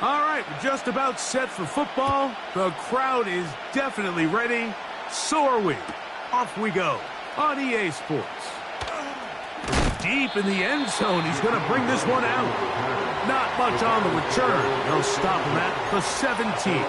All right, we're just about set for football. The crowd is definitely ready. So are we. Off we go on EA Sports. Deep in the end zone, he's going to bring this one out. Not much on the return. They'll stop him at the 17.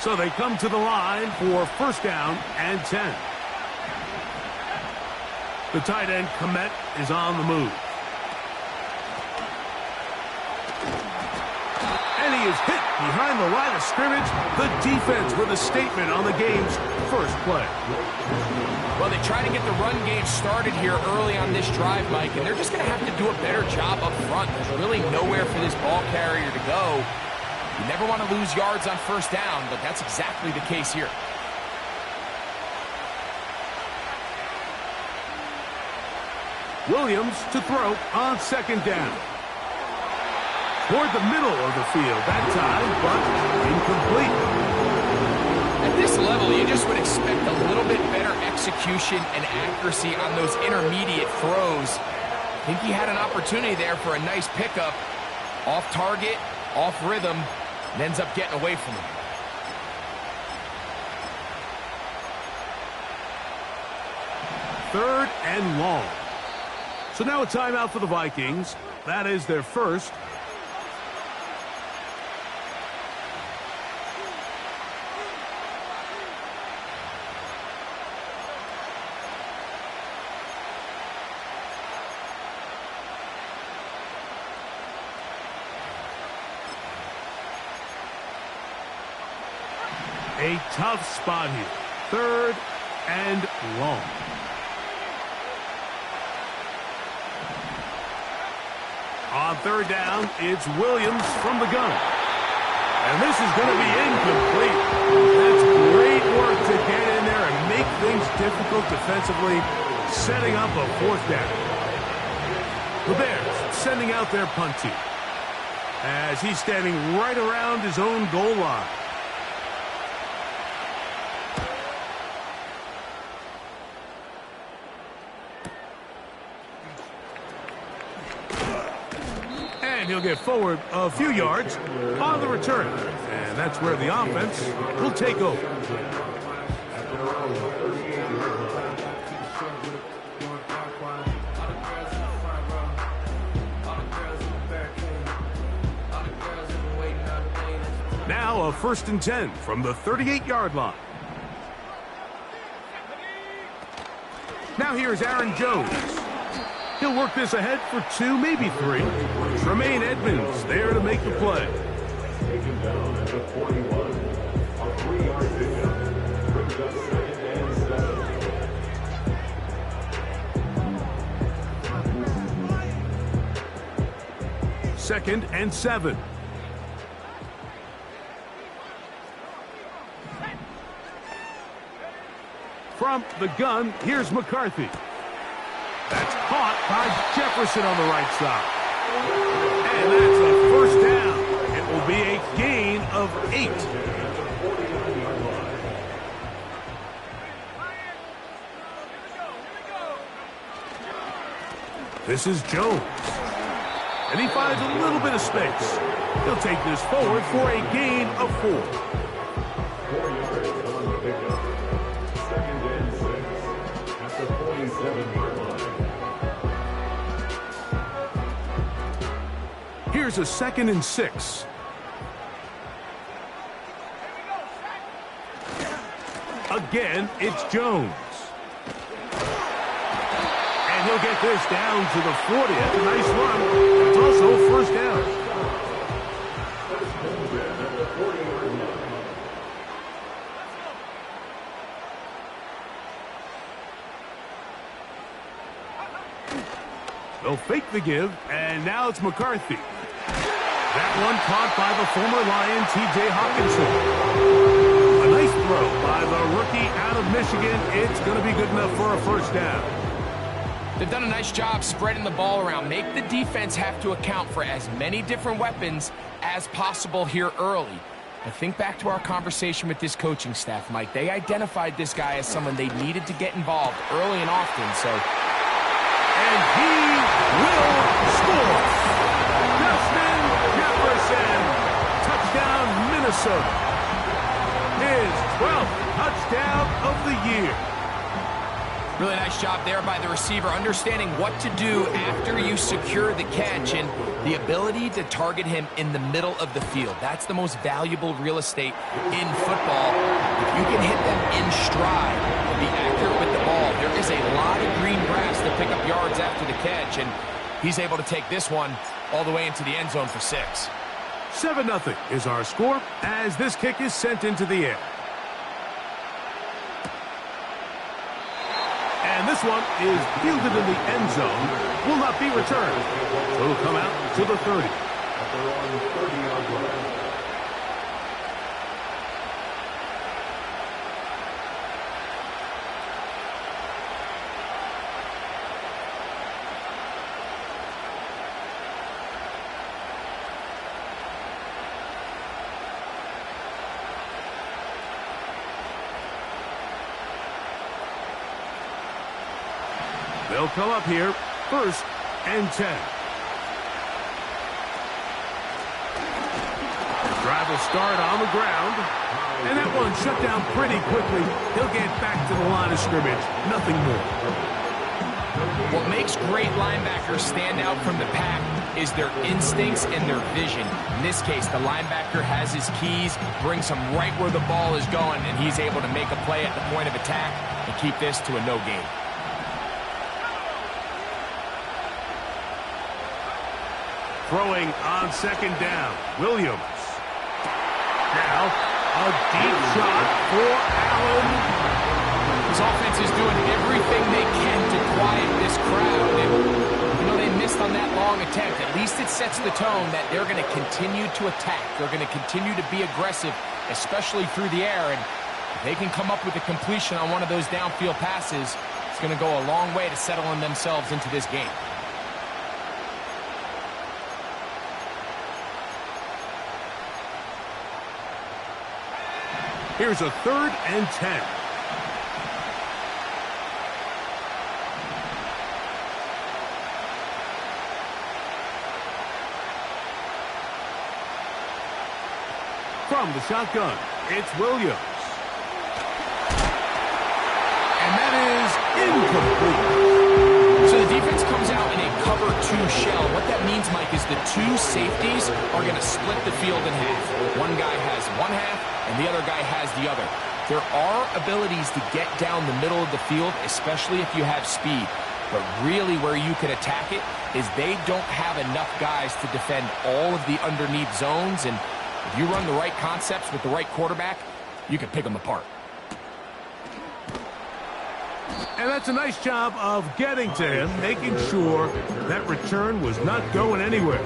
So they come to the line for first down and 10. The tight end, Komet, is on the move. And he is hit behind the line of scrimmage. The defense with a statement on the game's first play. Well, they try to get the run game started here early on this drive, Mike, and they're just going to have to do a better job up front. There's really nowhere for this ball carrier to go. You never want to lose yards on first down, but that's exactly the case here. Williams to throw on second down. Toward the middle of the field that time, but incomplete. At this level, you just would expect a little bit better execution and accuracy on those intermediate throws. I think he had an opportunity there for a nice pickup. Off target, off rhythm, and ends up getting away from him. Third and long. So now a timeout for the Vikings. That is their first. A tough spot here. Third and long. On third down, it's Williams from the gun. And this is going to be incomplete. That's great work to get in there and make things difficult defensively, setting up a fourth down. The Bears sending out their punt team as he's standing right around his own goal line. And he'll get forward a few yards on the return. And that's where the offense will take over. Now a 1st and 10 from the 38-yard line. Now here's Aaron Jones. He'll work this ahead for 2, maybe 3. Tremaine Edmonds there to make the play. Taken down at the 41. A 3-yard pickup. Brings up 2nd and 7. 2nd and 7. From the gun, here's McCarthy. That's caught by Jefferson on the right side. And that's a first down. It will be a gain of 8. This is Jones. And he finds a little bit of space. He'll take this forward for a gain of 4. 4 yards on the pickup. 2nd and 6 at the 47-yard line. Here's a 2nd and 6. Again, it's Jones. And he'll get this down to the 40. That's a nice run. It's also first down. They'll fake the give, and now it's McCarthy. That one caught by the former Lion, T.J. Hawkinson. A nice throw by the rookie out of Michigan. It's going to be good enough for a first down. They've done a nice job spreading the ball around. Make the defense have to account for as many different weapons as possible here early. But think back to our conversation with this coaching staff, Mike. They identified this guy as someone they needed to get involved early and often, so... And he will score! Justin Jefferson! Touchdown, Minnesota! His 12th touchdown of the year. Really nice job there by the receiver, understanding what to do after you secure the catch and the ability to target him in the middle of the field. That's the most valuable real estate in football. If you can hit them in stride and be accurate with the ball, there is a lot of green grass to pick up yards after the catch, and he's able to take this one all the way into the end zone for 6. 7-0 is our score as this kick is sent into the air. And this one is fielded in the end zone, will not be returned. So it'll come out to the 30. At their own 30-yard line. They'll come up here, 1st and 10. The drive will start on the ground. And that one shut down pretty quickly. He'll get back to the line of scrimmage. Nothing more. What makes great linebackers stand out from the pack is their instincts and their vision. In this case, the linebacker has his keys, brings him right where the ball is going, and he's able to make a play at the point of attack and keep this to a no gain. Throwing on 2nd down, Williams. Now, a deep shot for Allen. This offense is doing everything they can to quiet this crowd. And, you know, they missed on that long attempt. At least it sets the tone that they're going to continue to attack. They're going to continue to be aggressive, especially through the air. And if they can come up with a completion on one of those downfield passes, it's going to go a long way to settling themselves into this game. Here's a 3rd and 10. From the shotgun, it's Williams. And that is incomplete. So the defense comes out in a cover 2 shell. What that means, Mike, is the 2 safeties are going to split the field in half. One guy has one half, and the other guy has the other. There are abilities to get down the middle of the field, especially if you have speed. But really where you can attack it is they don't have enough guys to defend all of the underneath zones. And if you run the right concepts with the right quarterback, you can pick them apart. And that's a nice job of getting to him, making sure that return was not going anywhere.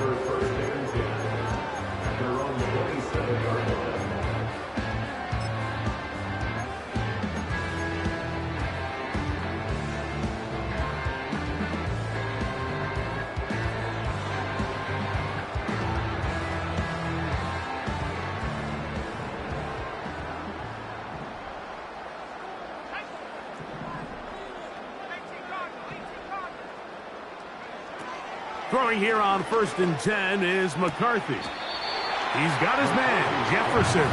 Throwing here on 1st and 10 is McCarthy. He's got his man, Jefferson.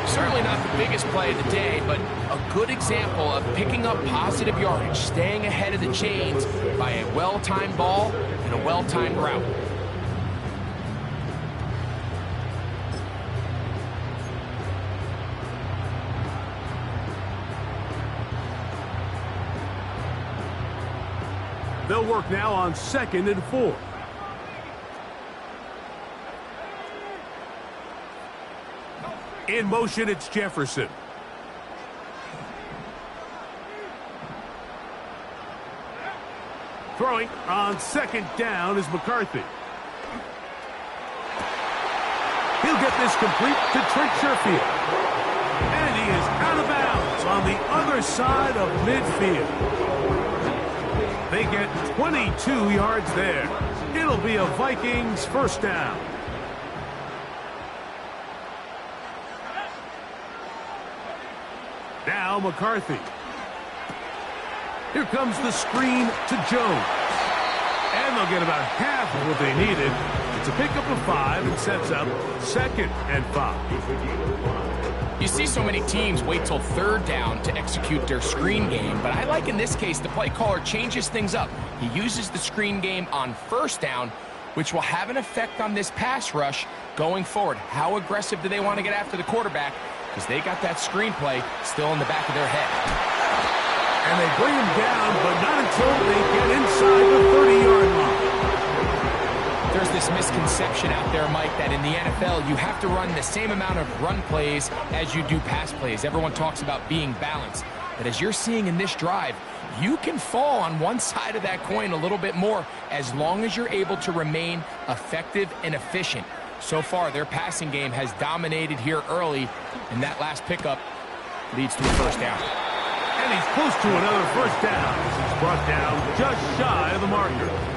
Certainly not the biggest play of the day, but a good example of picking up positive yardage, staying ahead of the chains by a well-timed ball and a well-timed route. They'll work now on 2nd and 4. In motion, it's Jefferson. Throwing on 2nd down is McCarthy. He'll get this complete to Trent Sherfield. And he is out of bounds on the other side of midfield. They get 22 yards there. It'll be a Vikings first down. Now McCarthy. Here comes the screen to Jones. And they'll get about half of what they needed. It's a pickup of 5 and sets up 2nd and 5. You see so many teams wait till 3rd down to execute their screen game, but I like in this case the play caller changes things up. He uses the screen game on 1st down, which will have an effect on this pass rush going forward. How aggressive do they want to get after the quarterback? Because they got that screenplay still in the back of their head. And they bring him down, but not until they get inside the 30-yard line. There's this misconception out there, Mike, that in the NFL you have to run the same amount of run plays as you do pass plays. Everyone talks about being balanced. But as you're seeing in this drive, you can fall on one side of that coin a little bit more as long as you're able to remain effective and efficient. So far, their passing game has dominated here early, and that last pickup leads to a first down. And he's close to another first down. He's brought down just shy of the marker.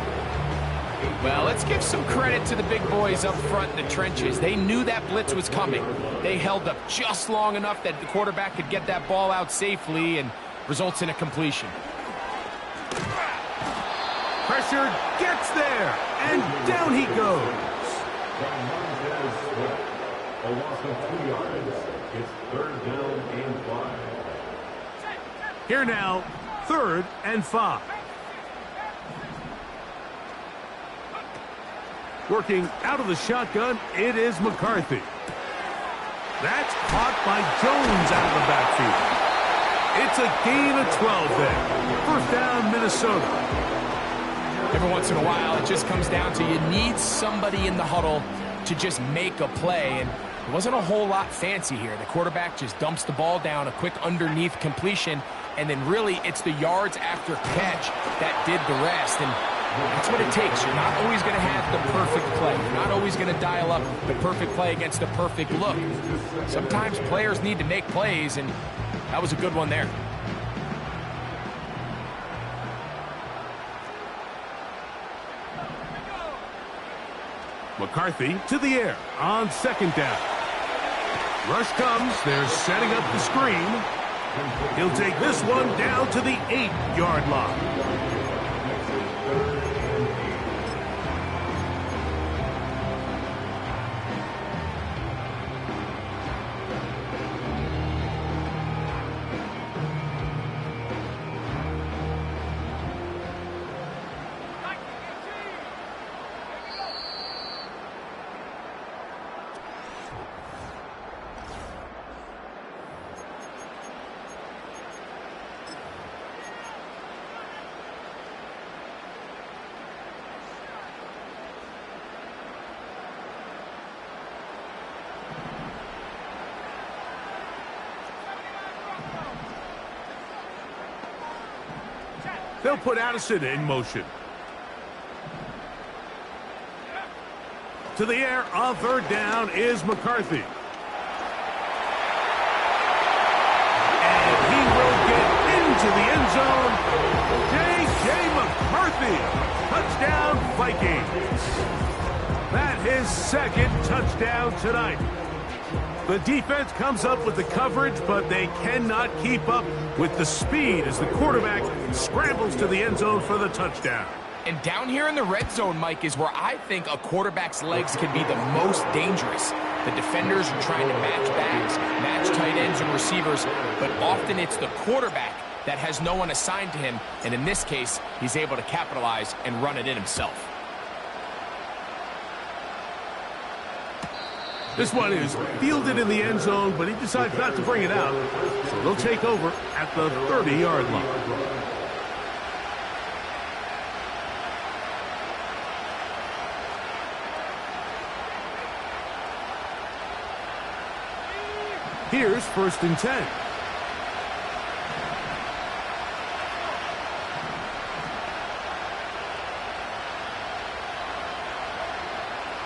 Well, let's give some credit to the big boys up front in the trenches. They knew that blitz was coming. They held up just long enough that the quarterback could get that ball out safely and results in a completion. Pressure gets there, and down he goes. A loss of 2 yards. It's 3rd down and 5. Here now, 3rd and 5. Working out of the shotgun, it is McCarthy. That's caught by Jones out of the backfield. It's a gain of 12 there. First down, Minnesota. Every once in a while, it just comes down to you need somebody in the huddle to just make a play, and it wasn't a whole lot fancy here. The quarterback just dumps the ball down, a quick underneath completion, and then really it's the yards after catch that did the rest, and that's what it takes. You're not always going to have the perfect play. You're not always going to dial up the perfect play against the perfect look. Sometimes players need to make plays, and that was a good one there. McCarthy to the air on 2nd down. Rush comes. They're setting up the screen. He'll take this one down to the 8-yard line. They'll put Addison in motion. To the air on 3rd down is McCarthy. And he will get into the end zone. J.J. McCarthy. Touchdown, Vikings. That is 2nd touchdown tonight. The defense comes up with the coverage, but they cannot keep up with the speed as the quarterback scrambles to the end zone for the touchdown. And down here in the red zone, Mike, is where I think a quarterback's legs can be the most dangerous. The defenders are trying to match backs, match tight ends and receivers, but often it's the quarterback that has no one assigned to him, and in this case, he's able to capitalize and run it in himself. This one is fielded in the end zone, but he decides not to bring it out. So they'll take over at the 30-yard line. Here's 1st and 10.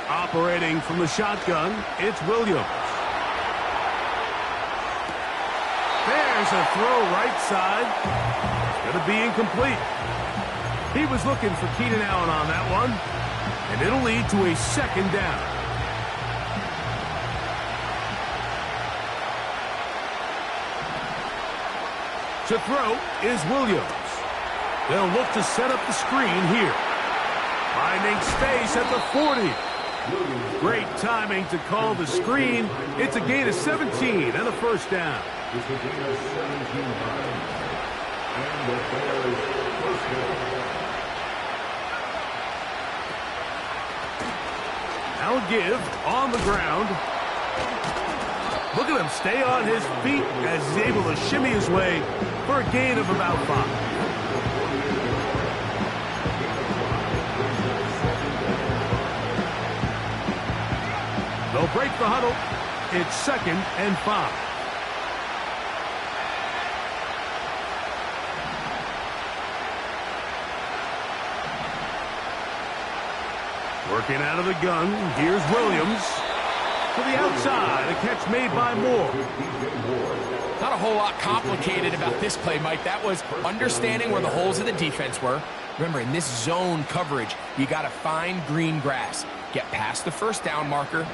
Operating from the shotgun, it's Williams. There's a throw right side. It's going to be incomplete. He was looking for Keenan Allen on that one, and it'll lead to a second down. To throw is Williams. They'll look to set up the screen here. Finding space at the 40. Great timing to call the screen. It's a gain of 17 and a first down. It's a gain of 17 yards. And the Bears first down. Now give on the ground. Look at him stay on his feet as he's able to shimmy his way for a gain of about 5. They'll break the huddle. It's 2nd and 5. Working out of the gun. Here's Williams. To the outside. A catch made by Moore. Not a whole lot complicated about this play, Mike. That was understanding where the holes of the defense were. Remember, in this zone coverage, you got to find green grass. Get past the first down marker.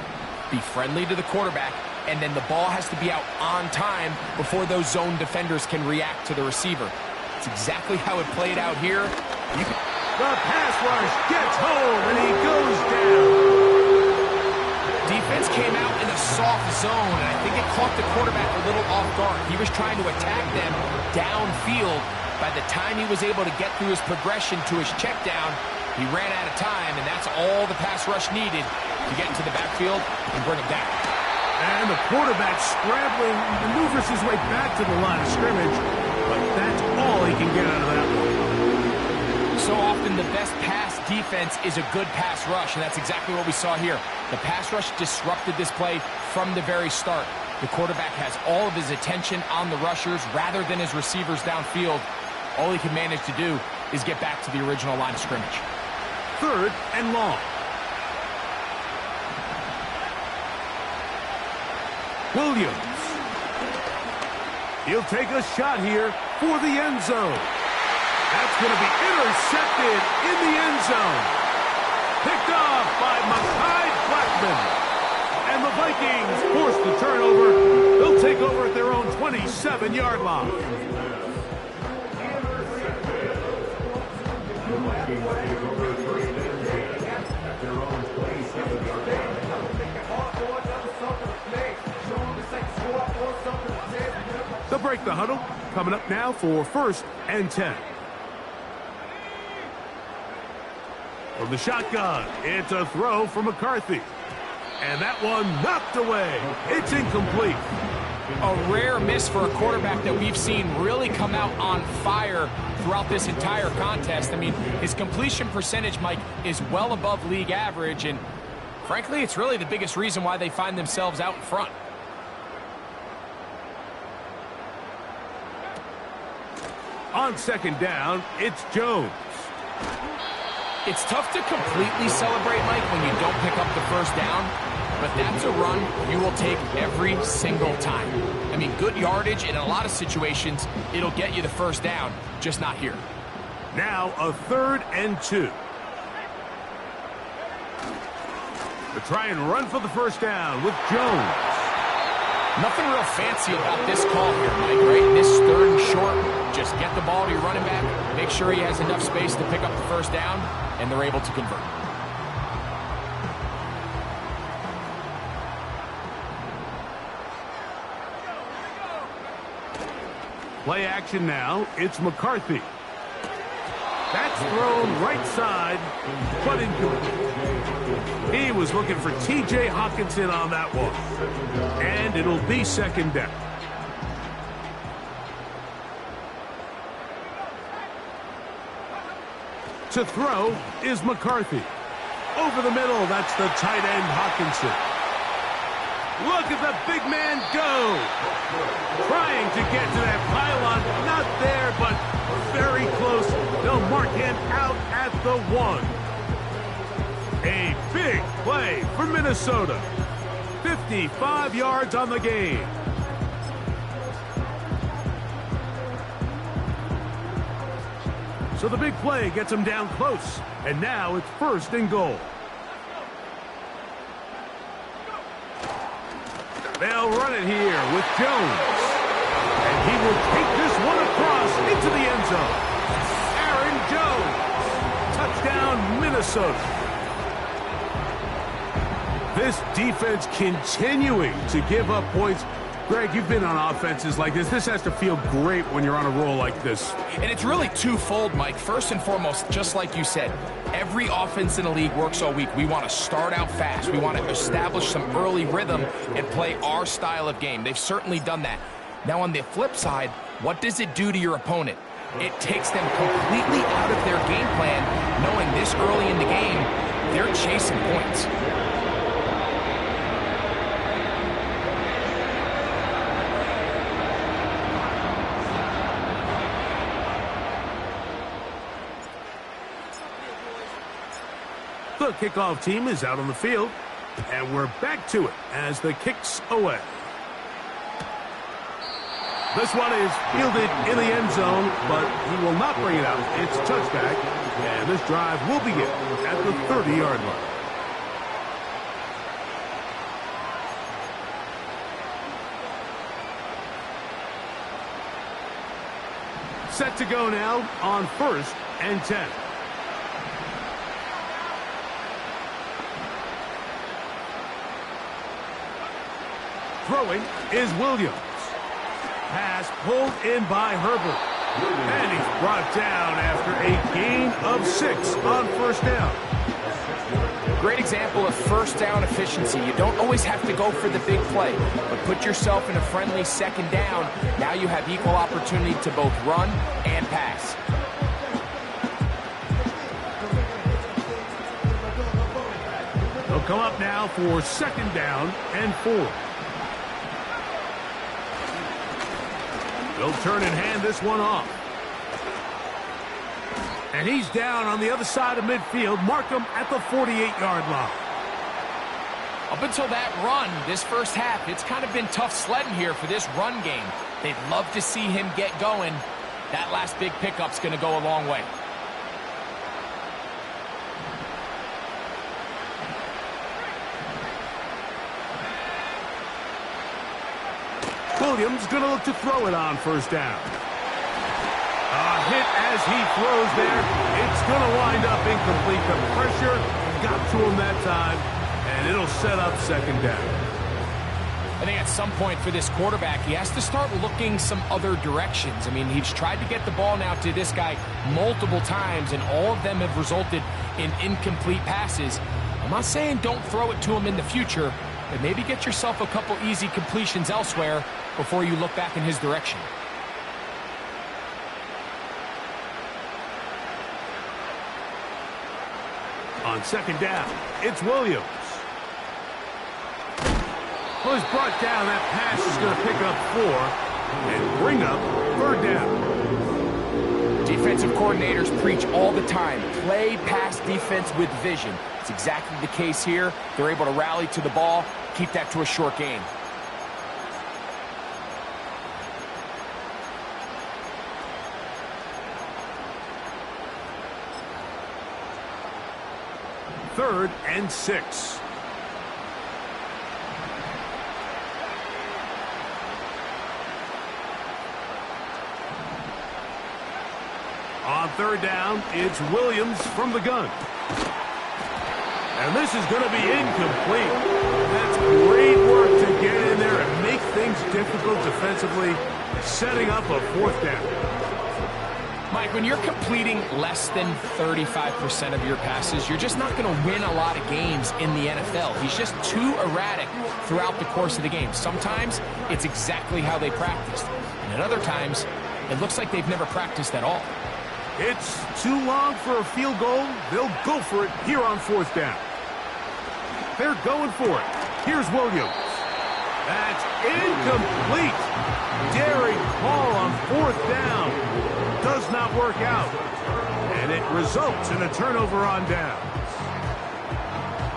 Be friendly to the quarterback. And then the ball has to be out on time before those zone defenders can react to the receiver. It's exactly how it played out here. The pass rush gets home, and he goes down. Defense came out in a soft zone, and I think it caught the quarterback a little off guard. He was trying to attack them downfield. By the time he was able to get through his progression to his check down, he ran out of time, and that's all the pass rush needed to get into the backfield and bring him down. And the quarterback scrambling, maneuvers his way back to the line of scrimmage, but that's all he can get out of that one. So often the best pass defense is a good pass rush, and that's exactly what we saw here. The pass rush disrupted this play from the very start. The quarterback has all of his attention on the rushers rather than his receivers downfield. All he can manage to do is get back to the original line of scrimmage. 3rd and long. Williams. He'll take a shot here for the end zone. That's going to be intercepted in the end zone. Picked off by Mekhi Blackman. And the Vikings force the turnover. They'll take over at their own 27-yard line. The Vikings take over 1st and 10 at their own 27-yard line. They'll break the huddle. Coming up now for 1st and 10. From the shotgun, it's a throw from McCarthy. And that one knocked away. It's incomplete. A rare miss for a quarterback that we've seen really come out on fire throughout this entire contest. I mean, his completion percentage, Mike, is well above league average. And frankly, it's really the biggest reason why they find themselves out in front. On 2nd down, it's Jones. It's tough to completely celebrate, Mike, when you don't pick up the first down, but that's a run you will take every single time. I mean, good yardage, and in a lot of situations, it'll get you the first down, just not here. Now a 3rd and 2. They try and run for the first down with Jones. Nothing real fancy about this call here, Mike, right? This 3rd and short. Just get the ball to your running back, make sure he has enough space to pick up the first down, and they're able to convert. Play action now. It's McCarthy. That's thrown right side, but incomplete. He was looking for T.J. Hockenson on that one. And it'll be 2nd down. To throw is McCarthy. Over the middle, that's the tight end Hockenson. Look at the big man go. Trying to get to that pylon. Not there, but very close. They'll mark him out at the 1. A big play for Minnesota. 55 yards on the game. So the big play gets them down close. And now it's 1st and goal. They'll run it here with Jones. And he will take this one across into the end zone. Aaron Jones. Touchdown, Minnesota. This defense continuing to give up points. Greg, you've been on offenses like this. This has to feel great when you're on a roll like this. And it's really twofold, Mike. First and foremost, just like you said, every offense in the league works all week. We want to start out fast. We want to establish some early rhythm and play our style of game. They've certainly done that. Now, on the flip side, what does it do to your opponent? It takes them completely out of their game plan, knowing this early in the game, they're chasing points. The kickoff team is out on the field, and we're back to it as the kick's away. This one is fielded in the end zone, but he will not bring it out. It's touchback, and this drive will begin at the 30-yard line. Set to go now on 1st and 10. Throwing is Williams. Pass pulled in by Herbert. And he's brought down after a gain of 6 on 1st down. Great example of 1st down efficiency. You don't always have to go for the big play, but put yourself in a friendly 2nd down. Now you have equal opportunity to both run and pass. They'll come up now for 2nd down and 4. They'll turn and hand this one off. And he's down on the other side of midfield. Mark him at the 48-yard line. Up until that run, this first half, it's kind of been tough sledding here for this run game. They'd love to see him get going. That last big pickup's going to go a long way. Williams going to look to throw it on 1st down. A hit as he throws there. It's going to wind up incomplete. The pressure got to him that time, and it'll set up 2nd down. I think at some point for this quarterback, he has to start looking some other directions. I mean, he's tried to get the ball now to this guy multiple times, and all of them have resulted in incomplete passes. I'm not saying don't throw it to him in the future, but maybe get yourself a couple easy completions elsewhere before you look back in his direction. On 2nd down, it's Williams. Well, he's brought down. That pass is going to pick up 4 and bring up 3rd down. Defensive coordinators preach all the time, play pass defense with vision. It's exactly the case here. They're able to rally to the ball, keep that to a short gain. Third and 6. On 3rd down, it's Williams from the gun. And this is going to be incomplete. That's great work to get in there and make things difficult defensively, setting up a 4th down. Mike, when you're completing less than 35% of your passes, you're just not going to win a lot of games in the NFL. He's just too erratic throughout the course of the game. Sometimes it's exactly how they practiced. And at other times, it looks like they've never practiced at all. It's too long for a field goal. They'll go for it here on 4th down. They're going for it. Here's Williams. That's incomplete. Daring call on 4th down. Does not work out. And it results in a turnover on downs.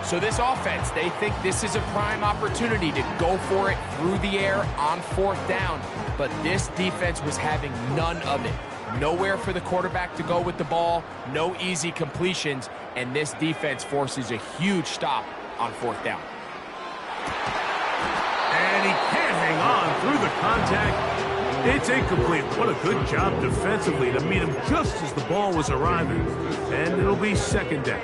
So this offense, they think this is a prime opportunity to go for it through the air on 4th down. But this defense was having none of it. Nowhere for the quarterback to go with the ball, no easy completions, and this defense forces a huge stop on 4th down. And he can't hang on through the contact. It's incomplete. What a good job defensively to meet him just as the ball was arriving. And it'll be 2nd down.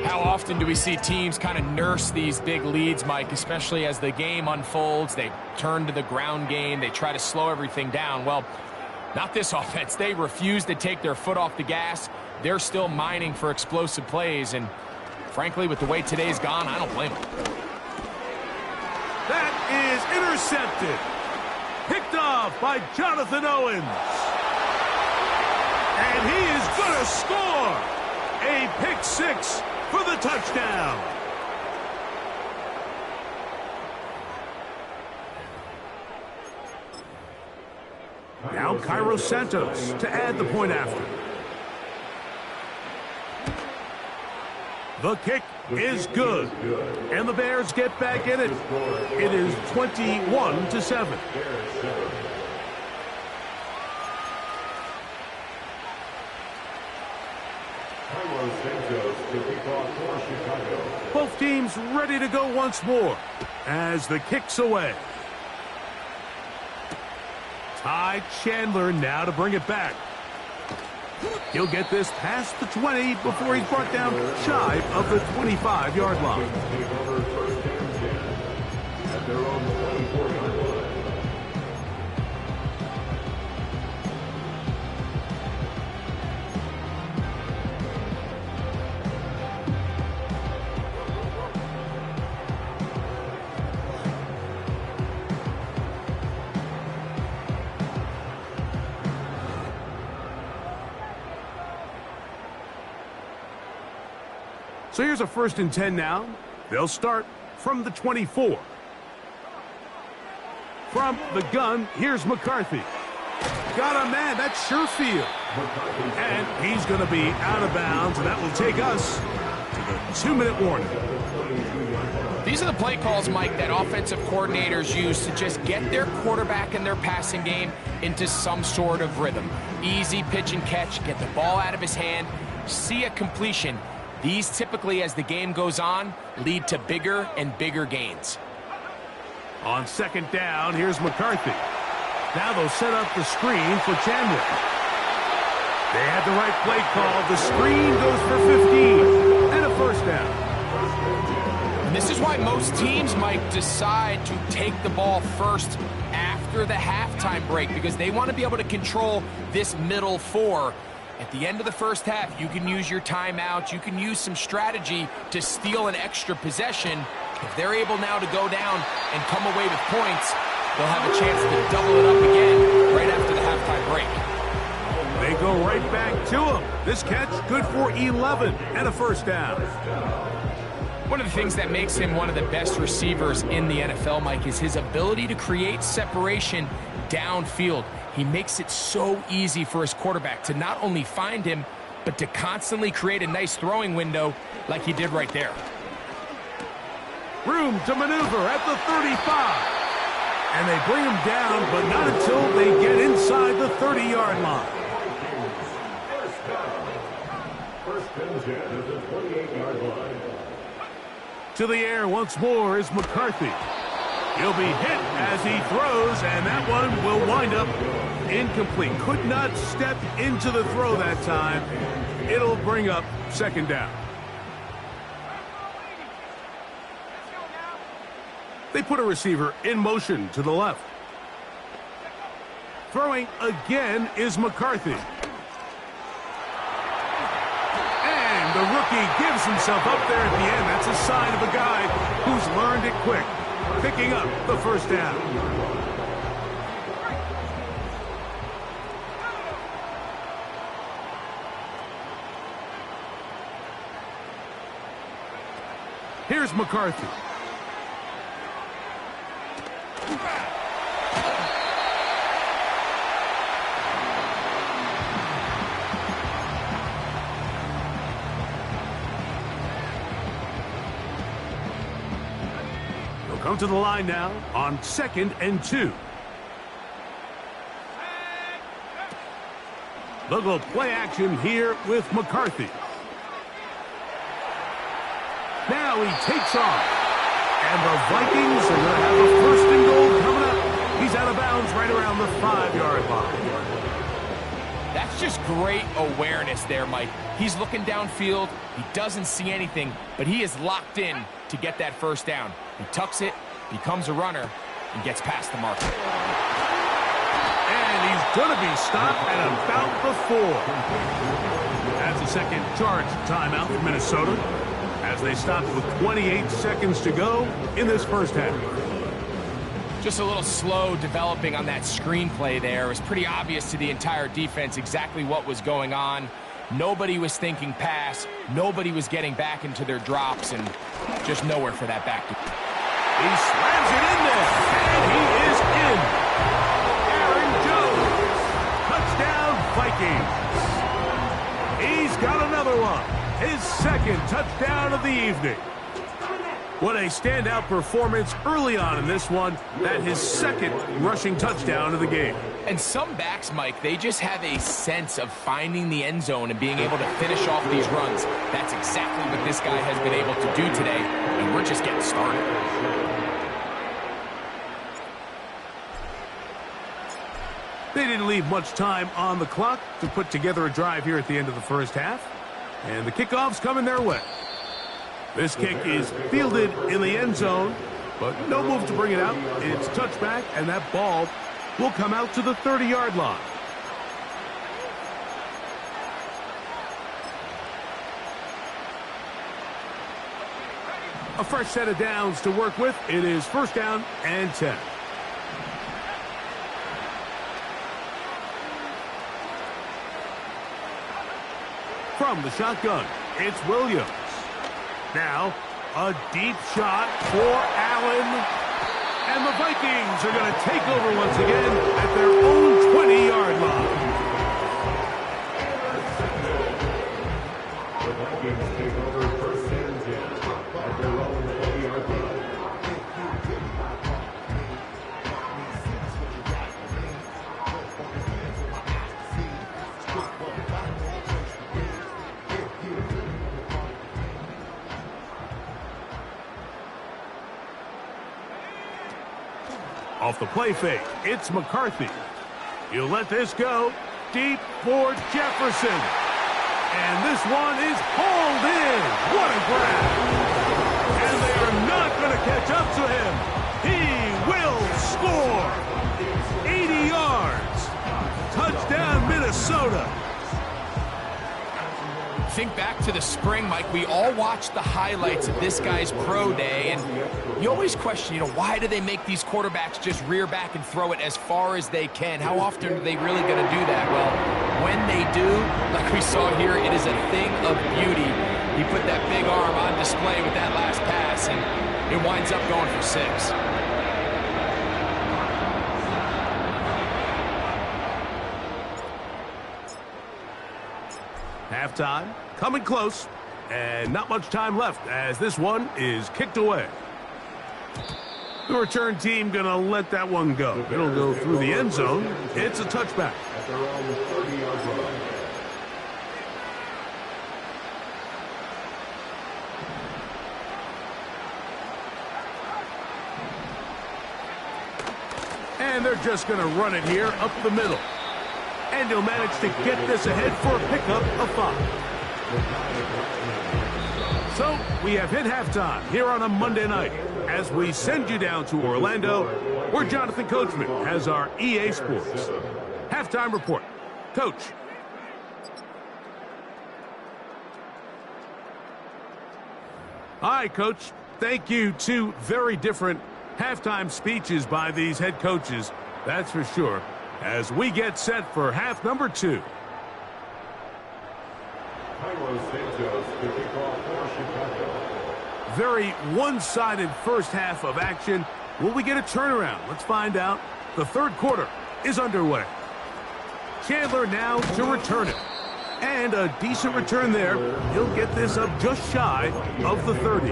How often do we see teams kind of nurse these big leads, Mike, especially as the game unfolds? They turn to the ground game. They try to slow everything down. Well, not this offense. They refuse to take their foot off the gas. They're still mining for explosive plays. And frankly, with the way today's gone, I don't blame them. That is intercepted. Picked off by Jonathan Owens. And he is going to score. A pick 6 for the touchdown. Now Cairo Santos to add the point after. The kick is good. And the Bears get back in it. It is 21-7. Both teams ready to go once more as the kick's away. Ty Chandler now to bring it back. He'll get this past the 20 before he's brought down shy of the 25-yard line. So here's a 1st and 10 now. They'll start from the 24. From the gun, here's McCarthy. Got a man, that's Sherfield. And he's going to be out of bounds, and that will take us to the 2-minute warning. These are the play calls, Mike, that offensive coordinators use to just get their quarterback and their passing game into some sort of rhythm. Easy pitch and catch, get the ball out of his hand, see a completion. These typically, as the game goes on, lead to bigger and bigger gains. On 2nd down, here's McCarthy. Now they'll set up the screen for Chandler. They had the right play call. The screen goes for 15 and a 1st down. And this is why most teams might decide to take the ball first after the halftime break, because they want to be able to control this middle 4. At the end of the 1st half, you can use your timeout. You can use some strategy to steal an extra possession. If they're able now to go down and come away with points, they'll have a chance to double it up again right after the halftime break. They go right back to him. This catch good for 11 and a 1st down. One of the things that makes him one of the best receivers in the NFL, Mike, is his ability to create separation downfield. He makes it so easy for his quarterback to not only find him, but to constantly create a nice throwing window like he did right there. Room to maneuver at the 35. And they bring him down, but not until they get inside the 30-yard line. First and 10 at the 28-yard line. To the air once more is McCarthy. He'll be hit as he throws, and that one will wind up incomplete. Could not step into the throw that time. It'll bring up 2nd down. They put a receiver in motion to the left. Throwing again is McCarthy. And the rookie gives himself up there at the end. That's a sign of a guy who's learned it quick. Picking up the 1st down. Here's McCarthy. Come to the line now on 2nd and 2. They'll go play action here with McCarthy. Now he takes off. And the Vikings are going to have a first and goal coming up. He's out of bounds right around the 5-yard line. That's just great awareness there, Mike. He's looking downfield. He doesn't see anything, but he is locked in to get that first down. He tucks it, becomes a runner, and gets past the marker. And he's going to be stopped at about the 4. That's a second charge timeout for Minnesota as they stopped with 28 seconds to go in this first half. Just a little slow developing on that screenplay there. It was pretty obvious to the entire defense exactly what was going on. Nobody was thinking pass. Nobody was getting back into their drops, and just nowhere for that back. He slams it in there, and he is in. Aaron Jones, touchdown Vikings. He's got another one, his second touchdown of the evening. What a standout performance early on in this one. That his second rushing touchdown of the game. And some backs, Mike, they just have a sense of finding the end zone and being able to finish off these runs. That's exactly what this guy has been able to do today, and we're just getting started. They didn't leave much time on the clock to put together a drive here at the end of the first half. And the kickoff's coming their way. This kick is fielded in the end zone, but no move to bring it out. It's touchback, and that ball will come out to the 30-yard line. A fresh set of downs to work with. It is first down and 10. From the shotgun, it's Williams. Now, a deep shot for Allen. And the Vikings are going to take over once again at their own 20-yard line. The Vikings take over first and 10 at their own 20-yard line. Off the play fake, it's McCarthy. He'll let this go deep for Jefferson. And this one is hauled in. What a grab. And they are not going to catch up to him. He will score. 80 yards. Touchdown, Minnesota. Think back to the spring, Mike. We all watched the highlights of this guy's pro day, and you always question, why do they make these quarterbacks just rear back and throw it as far as they can? How often are they really going to do that? Well, when they do, like we saw here, it is a thing of beauty. He put that big arm on display with that last pass, and it winds up going for 6. Halftime, coming close, and not much time left as this one is kicked away. The return team going to let that one go. It'll go through the end zone. It's a touchback. At their own 30-yard line. And they're just going to run it here up the middle. And he'll manage to get this ahead for a pickup of 5. So we have hit halftime here on a Monday night as we send you down to Orlando, where Jonathan Coachman has our EA Sports halftime report. Coach. Hi, Coach. Thank you. 2 very different halftime speeches by these head coaches, that's for sure, as we get set for half number 2. Very one-sided first half of action. Will we get a turnaround? Let's find out. The third quarter is underway. Chandler now to return it. And a decent return there. He'll get this up just shy of the 30.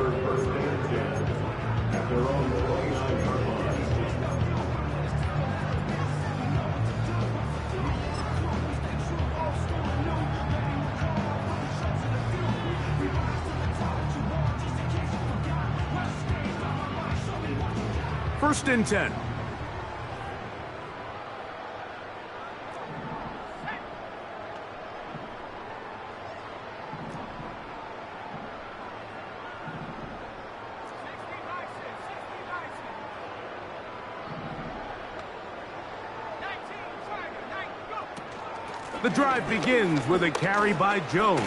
first and 10. The drive begins with a carry by Jones.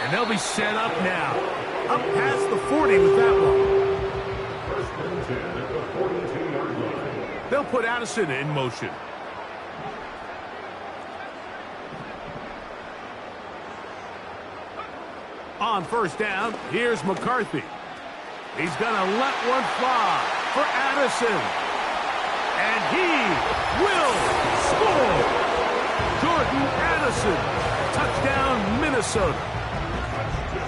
And they'll be set up now. Up past the 40 with that one. First and 10 at the 42-yard line. They'll put Addison in motion. On first down, here's McCarthy. He's going to let one fly for Addison. And he will score. Jordan Addison, touchdown Minnesota.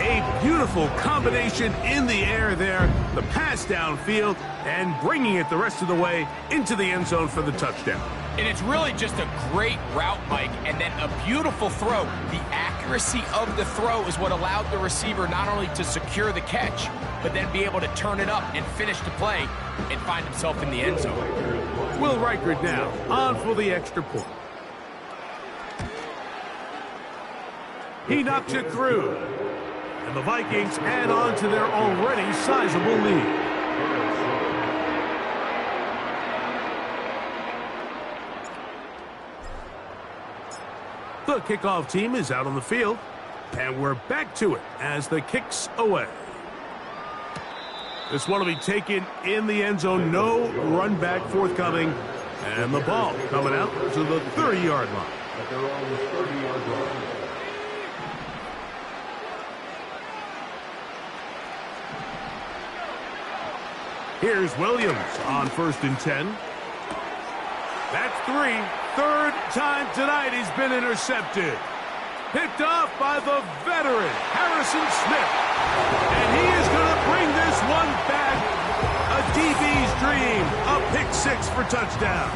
A beautiful combination in the air there, the pass downfield, and bringing it the rest of the way into the end zone for the touchdown. And it's really just a great route, Mike, and then a beautiful throw. The accuracy of the throw is what allowed the receiver not only to secure the catch, but then be able to turn it up and finish the play and find himself in the end zone. Will Reichert now on for the extra point. He knocks it through. And the Vikings add on to their already sizable lead. The kickoff team is out on the field. And we're back to it as the kick's away. This one will be taken in the end zone. No run back forthcoming. And the ball coming out to the 30-yard line. At their own 30-yard line. Here's Williams on first and 10. That's 3. Third time tonight he's been intercepted. Picked off by the veteran, Harrison Smith. And he is going to bring this one back. A DB's dream. A pick 6 for touchdown.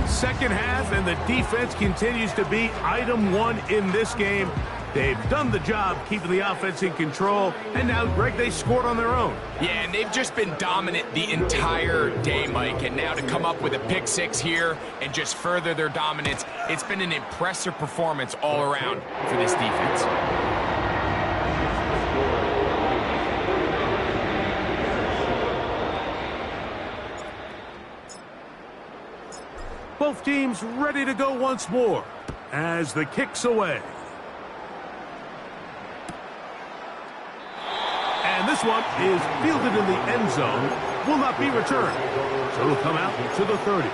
Second half, and the defense continues to be item 1 in this game. They've done the job keeping the offense in control, and now, Greg, they scored on their own. Yeah, and they've just been dominant the entire day, Mike, and now to come up with a pick 6 here and just further their dominance, it's been an impressive performance all around for this defense. Both teams ready to go once more as the kick's away. And this one is fielded in the end zone, will not be returned. So it'll come out to the 30.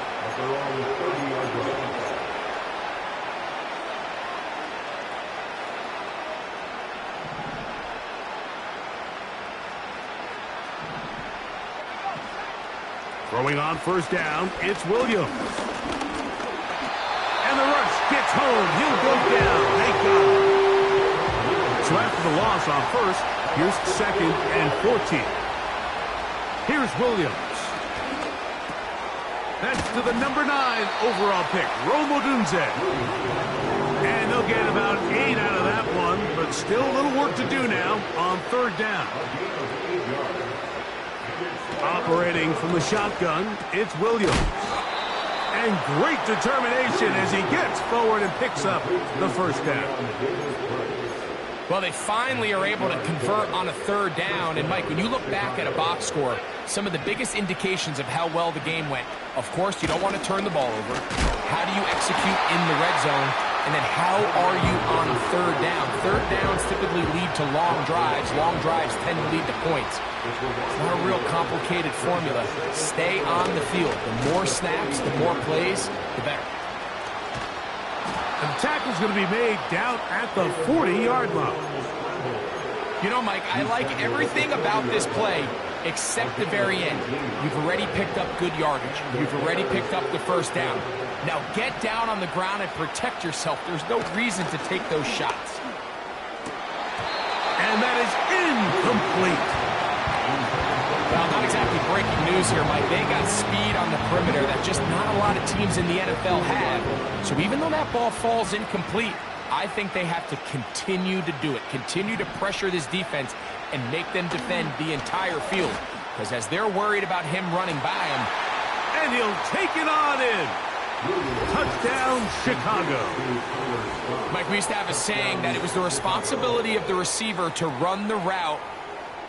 Throwing on first down, it's Williams. And the rush gets home. He'll go down. Thank God. So after the loss on first, here's second and 14. Here's Williams. That's to the number 9 overall pick, Rome Odunze. And they'll get about 8 out of that one, but still a little work to do now on third down. Operating from the shotgun, it's Williams. And great determination as he gets forward and picks up the first down. Well, they finally are able to convert on a third down. And, Mike, when you look back at a box score, some of the biggest indications of how well the game went, of course, you don't want to turn the ball over. How do you execute in the red zone? And then how are you on third down? Third downs typically lead to long drives. Long drives tend to lead to points. It's not a real complicated formula. Stay on the field. The more snaps, the more plays, the better. And the tackle's going to be made down at the 40-yard line. You know, Mike, I like everything about this play except the very end. You've already picked up good yardage. You've already picked up the first down. Now get down on the ground and protect yourself. There's no reason to take those shots. And that is incomplete. Well, not exactly breaking news here, Mike. They got speed on the perimeter that just not a lot of teams in the NFL have. So even though that ball falls incomplete, I think they have to continue to do it, continue to pressure this defense and make them defend the entire field. Because as they're worried about him running by him. And he'll take it on in. Touchdown, Chicago. Mike, we used to have a saying that it was the responsibility of the receiver to run the route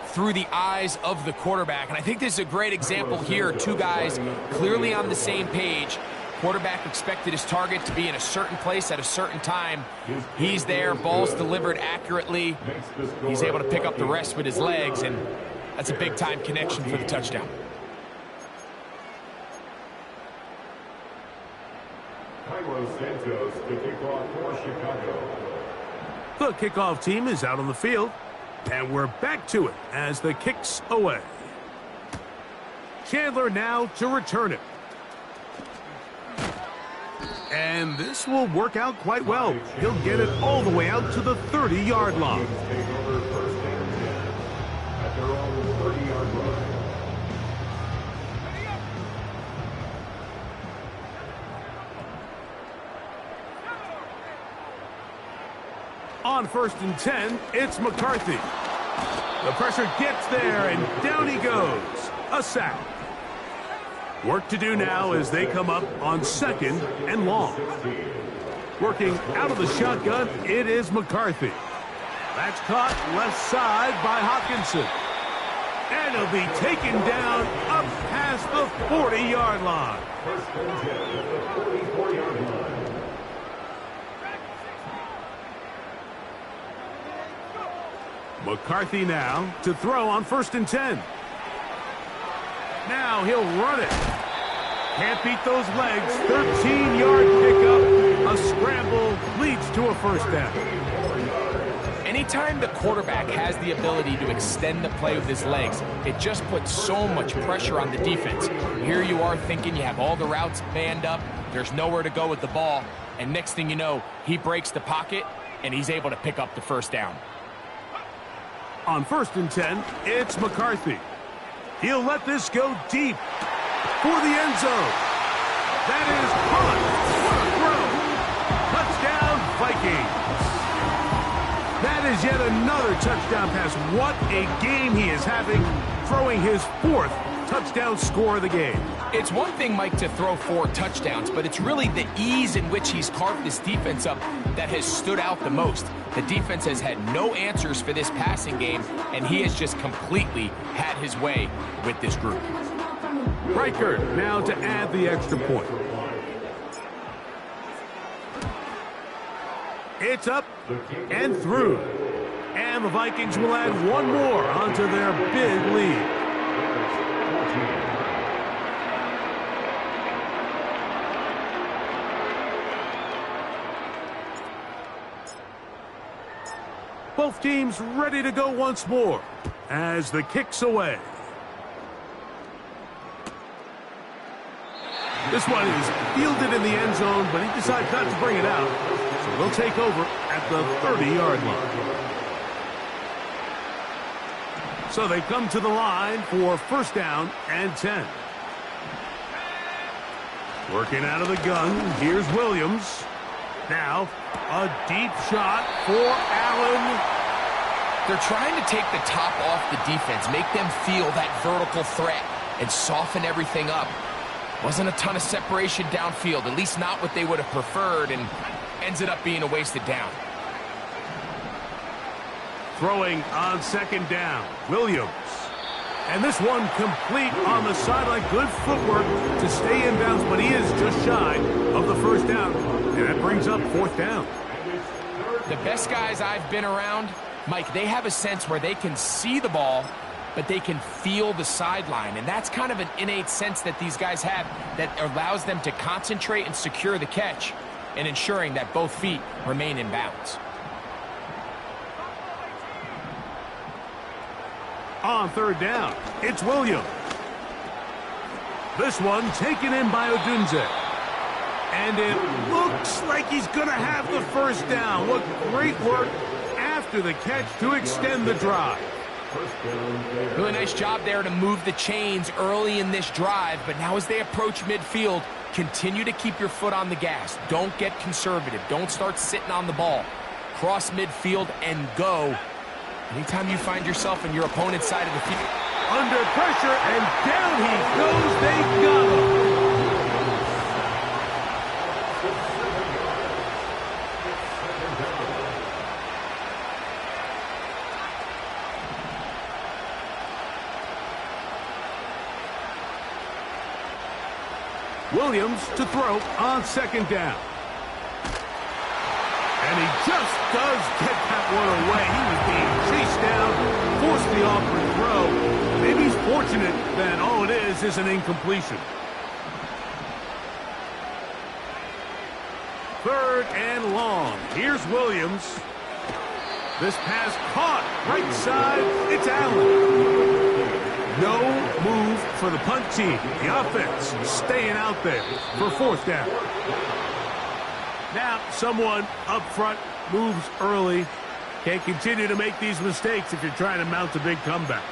through the eyes of the quarterback. And I think this is a great example here. Two guys clearly on the same page. Quarterback expected his target to be in a certain place at a certain time. He's there, ball's delivered accurately. He's able to pick up the rest with his legs, and that's a big-time connection for the touchdown. Santos to kick off for Chicago. The kickoff team is out on the field, and we're back to it as the kick's away. Chandler now to return it. And this will work out quite well. He'll get it all the way out to the 30-yard line. Take over first and 10 at their own 30-yard line. On first and 10, it's McCarthy. The pressure gets there, and down he goes. A sack. Work to do now as they come up on second and long. Working out of the shotgun, it is McCarthy. That's caught left side by Hawkinson. And he'll be taken down up past the 40-yard line. First and 10 at the 44-yard line. McCarthy now to throw on first and 10. Now he'll run it. Can't beat those legs. 13-yard pickup. A scramble leads to a first down. Anytime the quarterback has the ability to extend the play with his legs, it just puts so much pressure on the defense. Here you are thinking you have all the routes manned up. There's nowhere to go with the ball. And next thing you know, he breaks the pocket, and he's able to pick up the first down. On first and 10, it's McCarthy. He'll let this go deep for the end zone. That is caught. What a throw. Touchdown, Vikings. That is yet another touchdown pass. What a game he is having, throwing his 4th touchdown score of the game. It's one thing, Mike, to throw 4 touchdowns, but it's really the ease in which he's carved this defense up that has stood out the most. The defense has had no answers for this passing game, and he has just completely had his way with this group. Reichert now to add the extra point. It's up and through. And the Vikings will add one more onto their big lead. Both teams ready to go once more as the kick's away. This one is fielded in the end zone, but he decides not to bring it out. So they'll take over at the 30-yard line. So they come to the line for first down and 10. Working out of the gun, here's Williams. Now, a deep shot for Allen. They're trying to take the top off the defense, make them feel that vertical threat, and soften everything up. Wasn't a ton of separation downfield, at least not what they would have preferred, and ends up being a wasted down. Throwing on second down, Williams. And this one complete on the sideline. Good footwork to stay in bounds, but he is just shy of the first down. And that brings up fourth down. The best guys I've been around, Mike, they have a sense where they can see the ball, but they can feel the sideline. And that's kind of an innate sense that these guys have that allows them to concentrate and secure the catch and ensuring that both feet remain in bounds. On third down, it's Williams. This one taken in by Odunze. And it looks like he's going to have the first down. What great work after the catch to extend the drive. Really nice job there to move the chains early in this drive, but now as they approach midfield, Continue to keep your foot on the gas. Don't get conservative. Don't start sitting on the ball. Cross midfield and go. Anytime you find yourself in your opponent's side of the field. Under pressure, and down he goes. They got him. Williams to throw on second down. And he just does get that one away. He was being chased down, forced the awkward throw. Maybe he's fortunate that all it is an incompletion. Third and long. Here's Williams. This pass caught right side. It's Allen. No move for the punt team. The offense staying out there for fourth down. Now, someone up front moves early. Can't continue to make these mistakes if you're trying to mount a big comeback.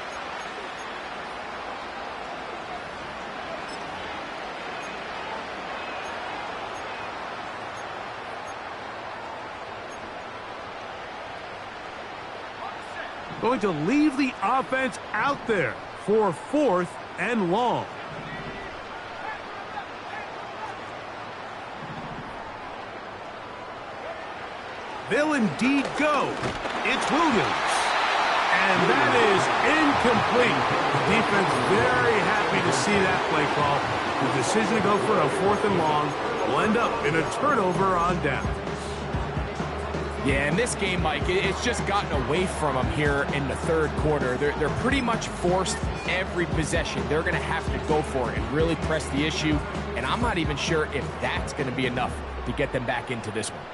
Going to leave the offense out there for fourth and long. They'll indeed go. It's Williams. And that is incomplete. The defense very happy to see that play call. The decision to go for a fourth and long will end up in a turnover on down. Yeah, in this game, Mike, it's just gotten away from them here in the third quarter. They're pretty much forced every possession. They're going to have to go for it and really press the issue. And I'm not even sure if that's going to be enough to get them back into this one.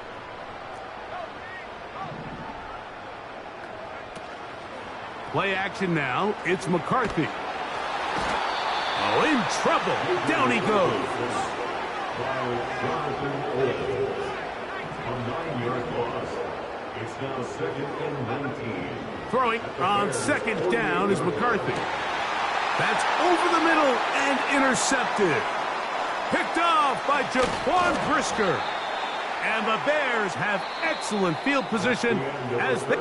Play action now. It's McCarthy. Oh, in trouble. Down he goes. A 9-yard loss. It's now second and 19. Throwing on second down is McCarthy. That's over the middle and intercepted. Picked off by Jaquan Brisker. And the Bears have excellent field position as they...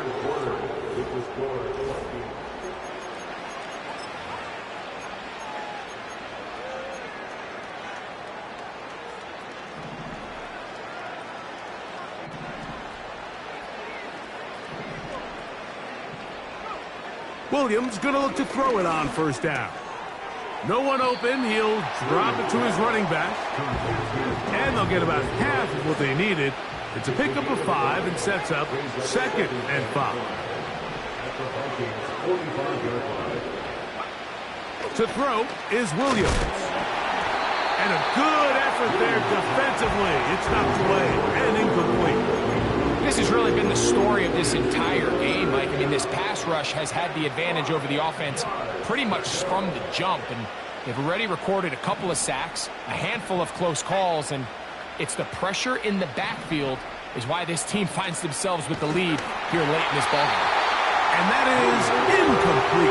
Williams going to look to throw it on first down. No one open. He'll drop it to his running back. And they'll get about half of what they needed. It's a pickup of 5 and sets up second and 5. To throw is Williams. And a good effort there defensively. It's knocked away and incomplete. This has really been the story of this entire game, Mike. I mean, this pass rush has had the advantage over the offense pretty much from the jump. And they've already recorded a couple of sacks, a handful of close calls, and it's the pressure in the backfield is why this team finds themselves with the lead here late in this ballgame. And that is incomplete.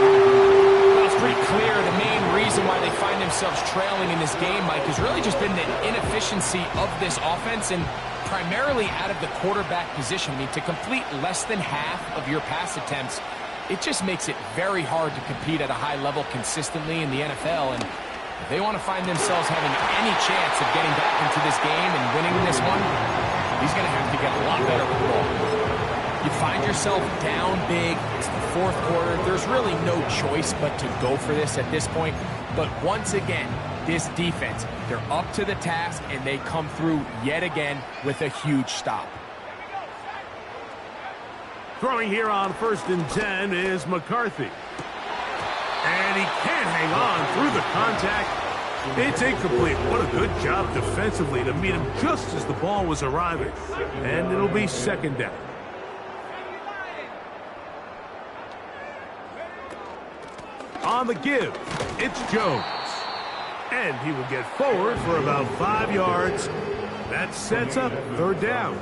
Well, it's pretty clear the main reason why they find themselves trailing in this game, Mike, has really just been the inefficiency of this offense and primarily out of the quarterback position. I mean, to complete less than half of your pass attempts, it just makes it very hard to compete at a high level consistently in the NFL. And if they want to find themselves having any chance of getting back into this game and winning this one, he's going to have to get a lot better with the ball. You find yourself down big. It's the fourth quarter. There's really no choice but to go for this at this point. But once again, this defense, they're up to the task, and they come through yet again with a huge stop. Throwing here on 1st and 10 is McCarthy. And he can't hang on through the contact. It's incomplete. What a good job defensively to meet him just as the ball was arriving. And it'll be second down. On the give, it's Jones. And he will get forward for about 5 yards. That sets up third down.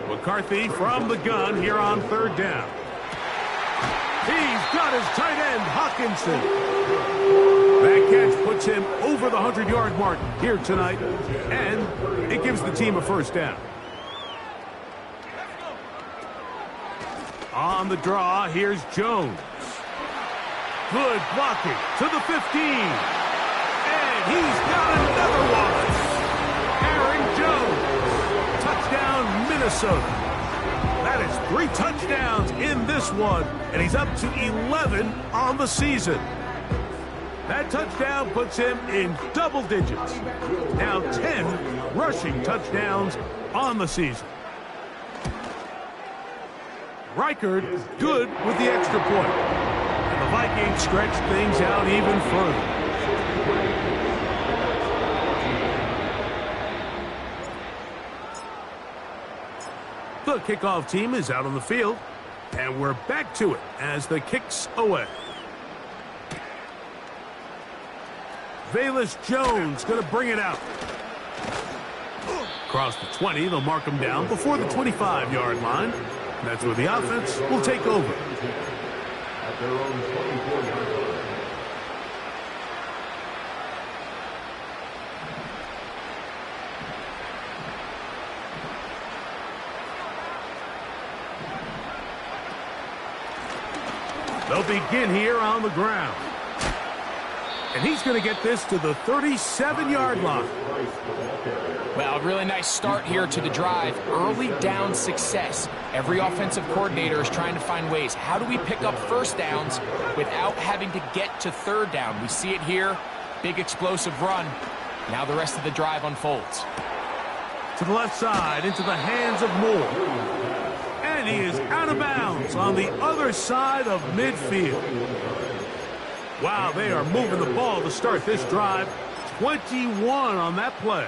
McCarthy from the gun here on third down. He's got his tight end, Hawkinson. That catch puts him over the 100-yard mark here tonight, and it gives the team a first down. On the draw, here's Jones. Good blocking to the 15. And he's got another one. Aaron Jones. Touchdown, Minnesota. That is 3 touchdowns in this one, and he's up to 11 on the season. That touchdown puts him in double digits. Now 10 rushing touchdowns on the season. Reichard good with the extra point. And the Vikings stretch things out even further. The kickoff team is out on the field, and we're back to it as the kick's away. Velus Jones going to bring it out. Across the 20, they'll mark him down before the 25-yard line. That's where the offense will take over. At their own 24-yard line. They'll begin here on the ground. And he's going to get this to the 37-yard line. Well, a really nice start here to the drive. Early down success. Every offensive coordinator is trying to find ways. How do we pick up first downs without having to get to third down? We see it here. Big explosive run. Now the rest of the drive unfolds. To the left side, into the hands of Moore. And he is out of bounds on the other side of midfield. Wow, they are moving the ball to start this drive. 21 on that play.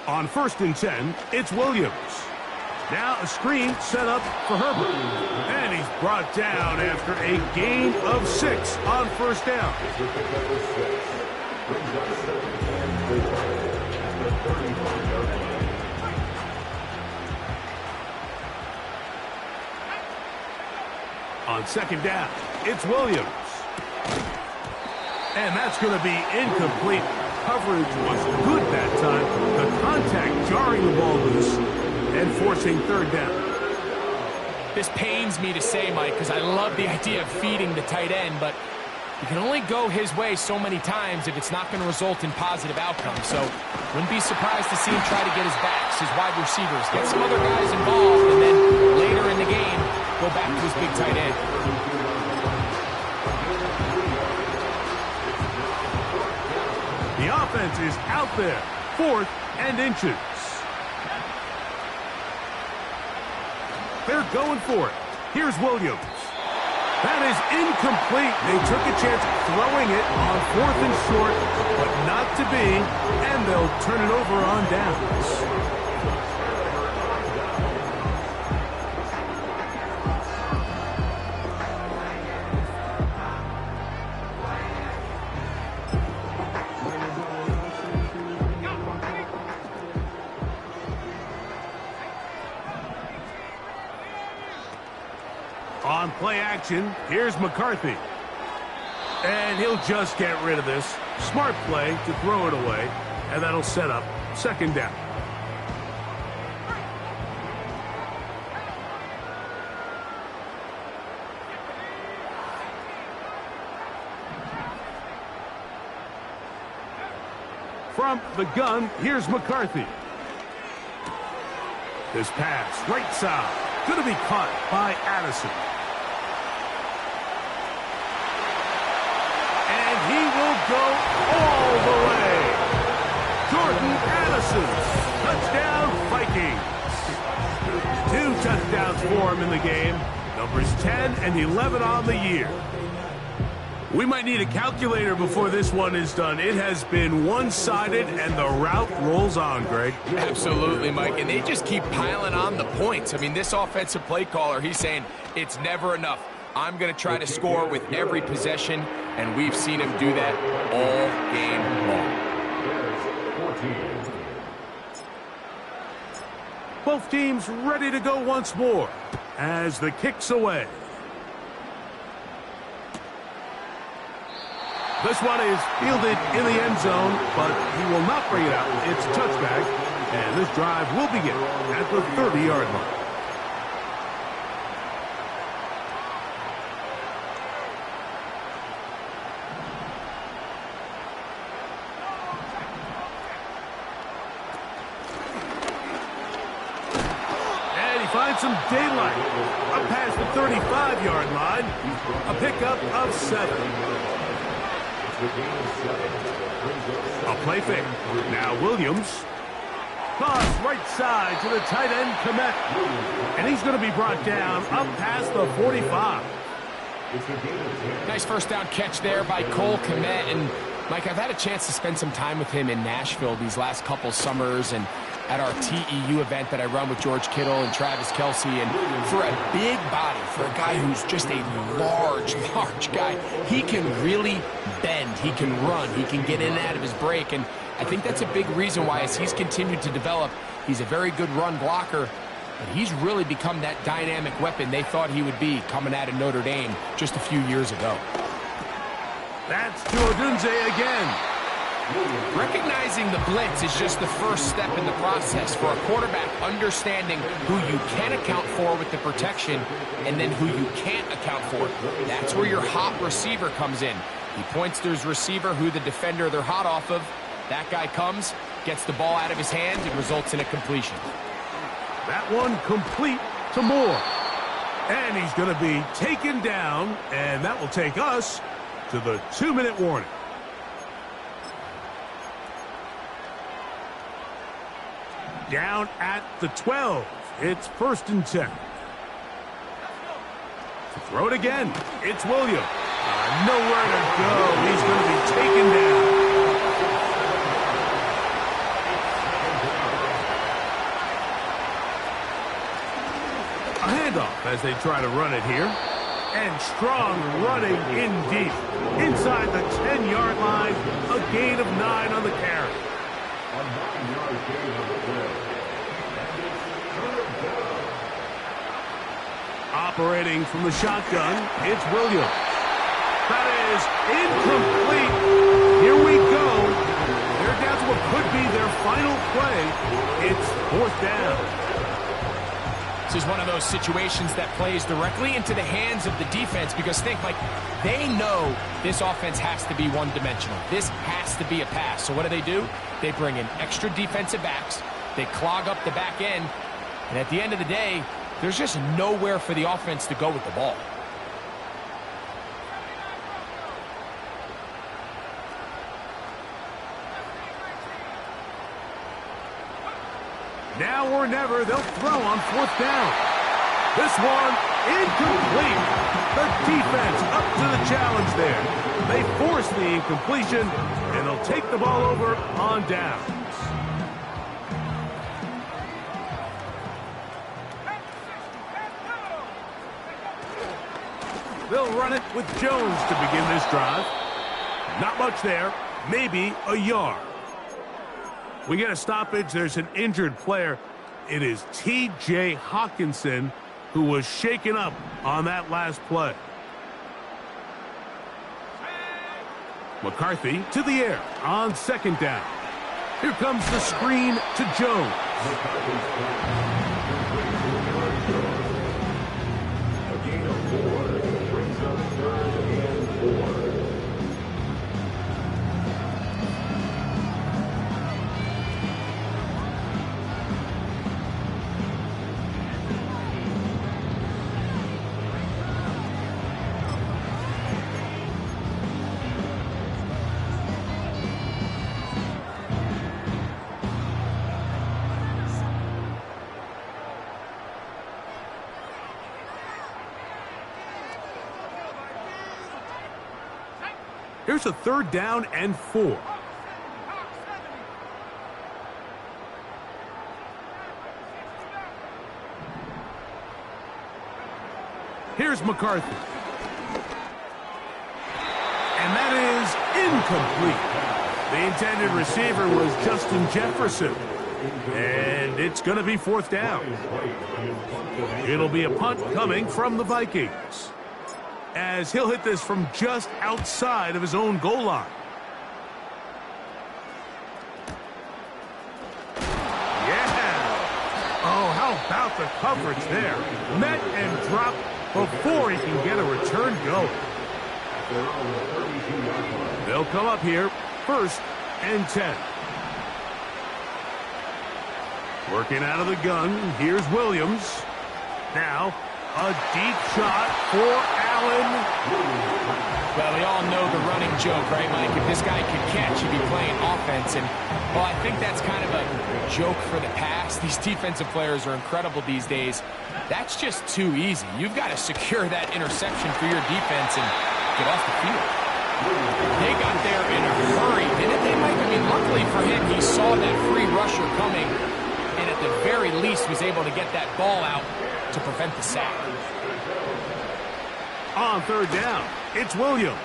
On 1st and 10, it's Williams. Now a screen set up for Herbert. And he's brought down after a gain of 6 on 1st down. On 2nd down, it's Williams. And that's going to be incomplete. Coverage was good that time. The contact jarring the ball loose and forcing 3rd down. This pains me to say, Mike, because I love the idea of feeding the tight end, but you can only go his way so many times if it's not going to result in positive outcomes. So wouldn't be surprised to see him try to get his backs, his wide receivers, get some other guys involved, and then later in the game, go back to his big tight end. The offense is out there. 4th and inches. They're going for it. Here's Williams. That is incomplete. They took a chance throwing it on 4th and short, but not to be, and they'll turn it over on downs. On play action, here's McCarthy. And he'll just get rid of this. Smart play to throw it away, and that'll set up 2nd down. From the gun, here's McCarthy. This pass, right side, going to be caught by Addison. And he will go all the way. Jordan Addison, touchdown Vikings. 2 touchdowns for him in the game. Numbers 10 and 11 on the year. We might need a calculator before this one is done. It has been one-sided, and the route rolls on, Greg. Absolutely, Mike, and they just keep piling on the points. I mean, this offensive play caller, he's saying it's never enough. I'm going to try to score with every possession, and we've seen him do that all game long. Both teams ready to go once more as the kick's away. This one is fielded in the end zone, but he will not bring it out. It's a touchback, and this drive will begin at the 30-yard line. And he finds some daylight. Up past the 35-yard line, a pickup of 7. A play fake. Now Williams. Toss right side to the tight end, Komet. And he's going to be brought down up past the 45. Nice first down catch there by Cole Komet. And, Mike, I've had a chance to spend some time with him in Nashville these last couple summers and at our TEU event that I run with George Kittle and Travis Kelce. And for a big body, for a guy who's just a large guy, he can really bend, he can run, he can get in and out of his break. And I think that's a big reason why, as he's continued to develop, he's a very good run blocker. But he's really become that dynamic weapon they thought he would be coming out of Notre Dame just a few years ago. That's to Odunze again. Recognizing the blitz is just the first step in the process for a quarterback, understanding who you can account for with the protection and then who you can't account for. That's where your hot receiver comes in. He points to his receiver, who the defender they're hot off of. That guy comes, gets the ball out of his hands, and results in a completion. That one complete to Moore. And he's going to be taken down, and that will take us to the 2-minute warning. Down at the 12. It's 1st and 10. To throw it again. It's Williams. Nowhere to go. He's going to be taken down. A handoff as they try to run it here. And strong running indeed. Inside the 10-yard line. A gain of 9 on the carry. A 9-yard gain on the play. Operating from the shotgun, it's Williams. That is incomplete. Here we go. They're down to what could be their final play. It's 4th down. This is one of those situations that plays directly into the hands of the defense, because think, like, they know this offense has to be one-dimensional. This has to be a pass. So what do? They bring in extra defensive backs. They clog up the back end. And at the end of the day, there's just nowhere for the offense to go with the ball. Now or never, they'll throw on 4th down. This one, incomplete. The defense up to the challenge there. They force the incompletion, and they'll take the ball over on downs. They'll run it with Jones to begin this drive. Not much there, maybe a yard. We get a stoppage. There's an injured player. It is T.J. Hawkinson, who was shaken up on that last play. McCarthy to the air on 2nd down. Here comes the screen to Jones. A gain of 4 brings up 3rd and 4. Here's a 3rd down and 4. Here's McCarthy. And that is incomplete. The intended receiver was Justin Jefferson. And And it's going to be fourth down. It'll be a punt coming from the Vikings, as he'll hit this from just outside of his own goal line. Oh, how about the coverage there? Met and dropped before he can get a return going. They'll come up here, 1st and 10. Working out of the gun, here's Williams. Now, a deep shot for Allen. Well, we all know the running joke, right, Mike? If this guy could catch, he'd be playing offense. And, well, I think that's kind of a joke for the past. These defensive players are incredible these days. That's just too easy. You've got to secure that interception for your defense and get off the field. They got there in a hurry, didn't they, Mike? I mean, luckily for him, he saw that free rusher coming and at the very least was able to get that ball out to prevent the sack. On 3rd down, it's Williams.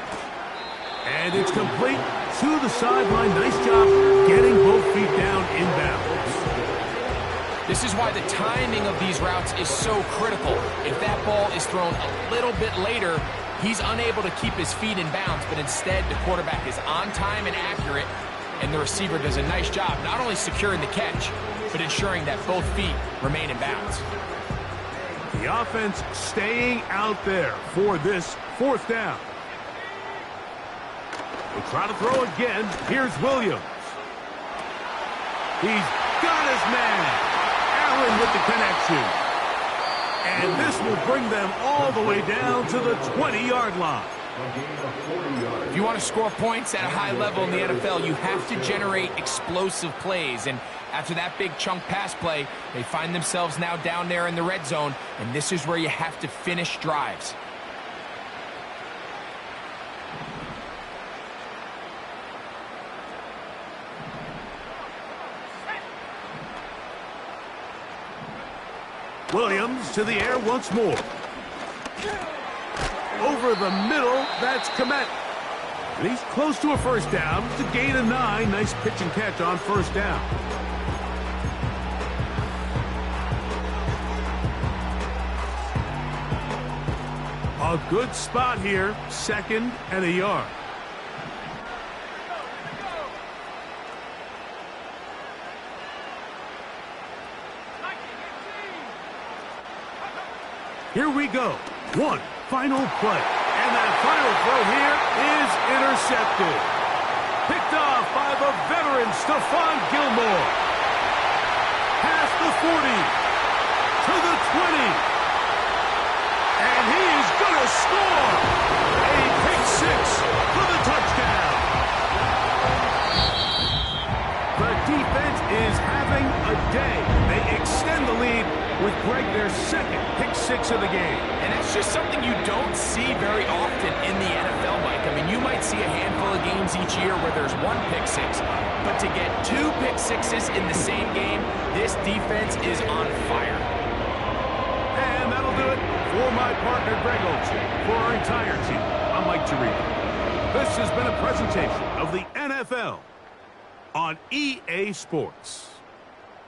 And it's complete to the sideline. Nice job getting both feet down inbounds. This is why the timing of these routes is so critical. If that ball is thrown a little bit later, he's unable to keep his feet in bounds, but instead the quarterback is on time and accurate, and the receiver does a nice job not only securing the catch, but ensuring that both feet remain in bounds. The offense staying out there for this 4th down. We'll try to throw again. Here's Williams. He's got his man. Allen with the connection. And this will bring them all the way down to the 20-yard line. If you want to score points at a high level in the NFL, you have to generate explosive plays. And after that big chunk pass play, they find themselves now down there in the red zone, and this is where you have to finish drives. Williams to the air once more. Over the middle, that's Komet. And he's close to a 1st down. It's a gain of 9. Nice pitch and catch on 1st down. A good spot here, 2nd and a yard. Here we go. One final play. And that final throw here is intercepted. Picked off by the veteran Stephon Gilmore. Past the 40. To the 20. And he is going to score. A pick 6 for the touchdown. The defense is having a day. They extend the lead with Greg their 2nd pick 6 of the game. And that's just something you don't see very often in the NFL, Mike. I mean, you might see a handful of games each year where there's 1 pick 6, but to get 2 pick 6s in the same game, this defense is on fire. And that'll do it for my partner, Greg Olsen. For our entire team, I'm Mike Tirico. This has been a presentation of the NFL on EA Sports.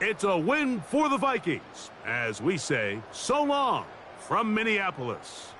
It's a win for the Vikings, as we say so long from Minneapolis.